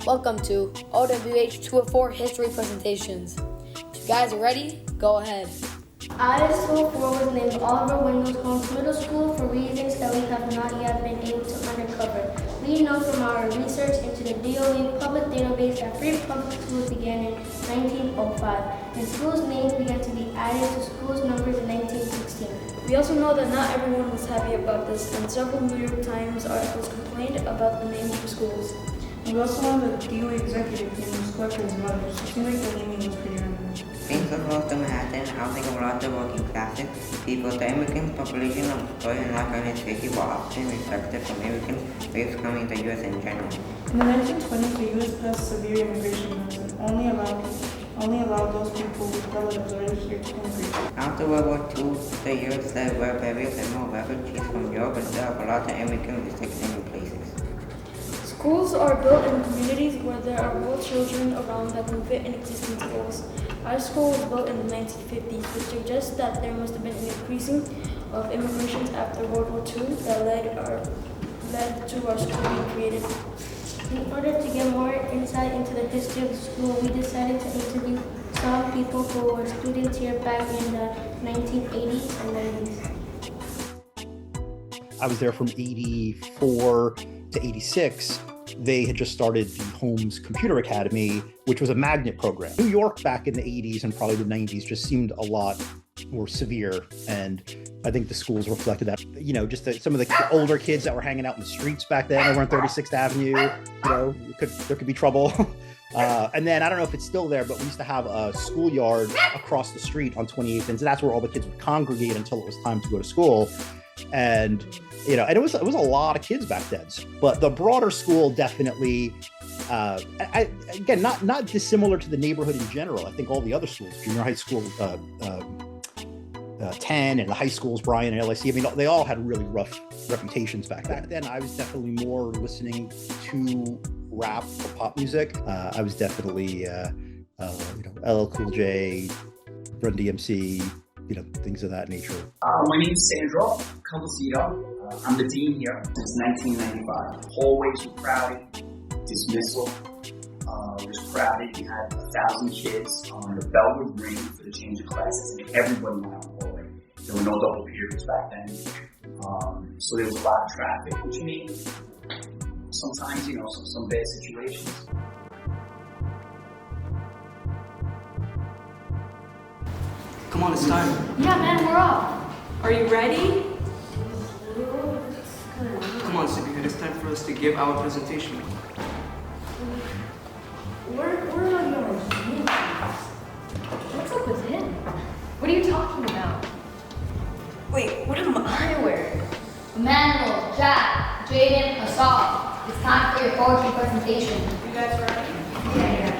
Welcome to OWH204 History Presentations. If you guys are ready, go ahead. IS204 was named Oliver Wendell Holmes Middle School for reasons that we have not yet been able to uncover. We know from our research into the DOE public database that free public schools began in 1905, and schools' names began to be added to schools' numbers in 1916. We also know that not everyone was happy about this, and several New York Times articles complained about the names for schools. We also know that the DOE executive name was Clifford's mother, so it seemed like the naming was pretty random. Being so close to Manhattan, housing a lot of working classes people, the immigrant population of Astoria NY and its city were often reflected from immigrant waves coming to the U.S. in general. In the 1920s, the U.S. passed severe immigration laws and only allowed those people with relatives already here to immigrate. After World War II, the years there were various and more refugees from Europe, and there are a lot of immigrant restrictions in places. Schools are built in communities where there are more children around that can fit in existing schools. Our school was built in the 1950s, which suggests that there must have been an increasing of immigrations after World War II that led to our school being created. In order to get more insight into the history of the school, we decided to interview some people who were students here back in the 1980s and 90s. I was there from 84 to 86. They had just started the Holmes Computer Academy, which was a magnet program. New York back in the 80s and probably the 90s just seemed a lot more severe. And I think the schools reflected that, just some of the older kids that were hanging out in the streets back then over on 36th Avenue, there could be trouble. And then I don't know if it's still there, but we used to have a schoolyard across the street on 28th. And so that's where all the kids would congregate until it was time to go to school. And and it was a lot of kids back then, but the broader school definitely, again, not dissimilar to the neighborhood in general. I think all the other schools, junior high school, 10 and the high schools, Bryan and LIC, they all had really rough reputations back then. I was definitely more listening to rap or pop music. I was definitely, LL Cool J, Run DMC, things of that nature. My name is Sandro Calvacito. I'm the dean here since 1995. Hallways were crowded, dismissal was crowded. You had 1,000 kids. The bell would ring for the change of classes, and everybody went out the hallway. There were no double periods back then, so there was a lot of traffic, which means sometimes, some bad situations. Come on, it's time. Yeah, man, we're off. Are you ready? Come on, Sibyl, it's time for us to give our presentation. Where are yours? What's up with him? What are you talking about? Wait, what am I wearing? Emanuel, Jack, Jaden, Asaf, it's time for your poetry presentation. You guys ready? Yeah.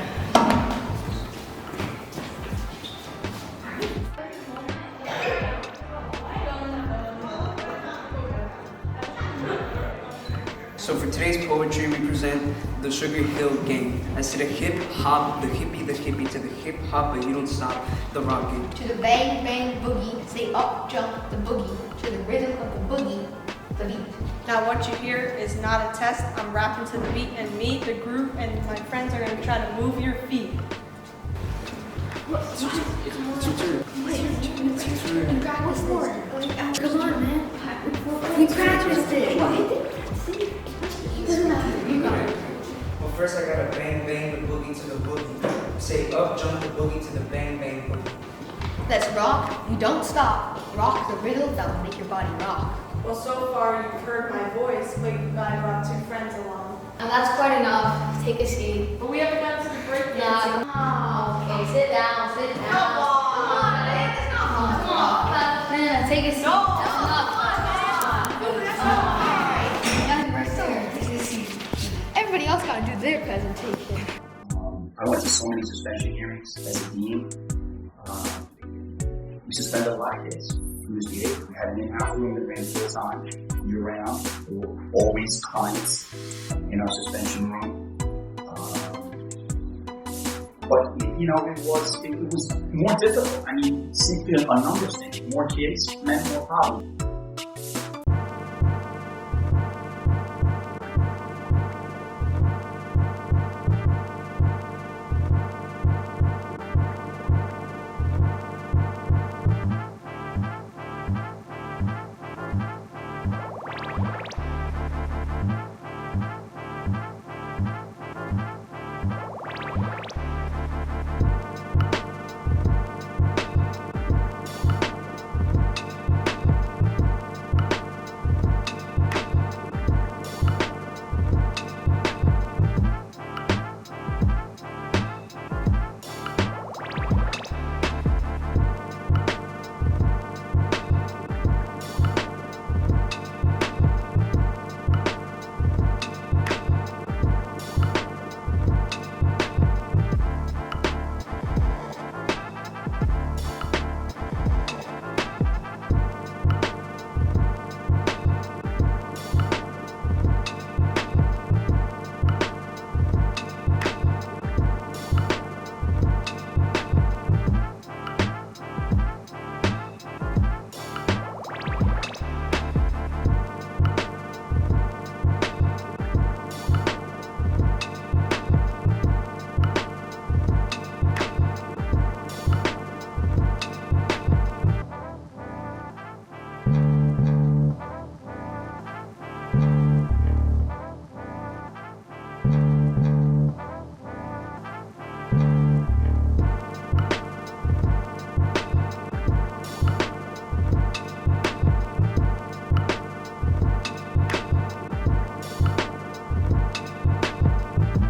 So for today's poetry, we present the Sugar Hill Gang. As to the hip hop, the hippie, to the hip hop, but you don't stop the rockin'. To the bang bang boogie, say up jump the boogie. To the rhythm of the boogie, the beat. Now what you hear is not a test. I'm rapping to the beat, and me, the group, and my friends are gonna try to move your feet. It's your turn. Come on, man. We practiced it. Well, first I gotta bang bang the boogie to the boogie. Say up jump the boogie to the bang bang boogie. Let's rock, you don't stop. Rock the rhythm that will make your body rock. Well, so far you've heard my voice, but I brought two friends along. And that's quite enough. Take a seat. But we haven't gotten to the break yet. Okay, sit down. Come on, man. Come on. Man, take a seat. No. Everybody else got to do their presentation. I went to so many suspension hearings as a dean. We suspended a lot of kids who misbehaved. We had an in-house room that ran full time, year-round. There were always clients in our suspension room. But it was more difficult. Simply a numbers thing. More kids meant more problems.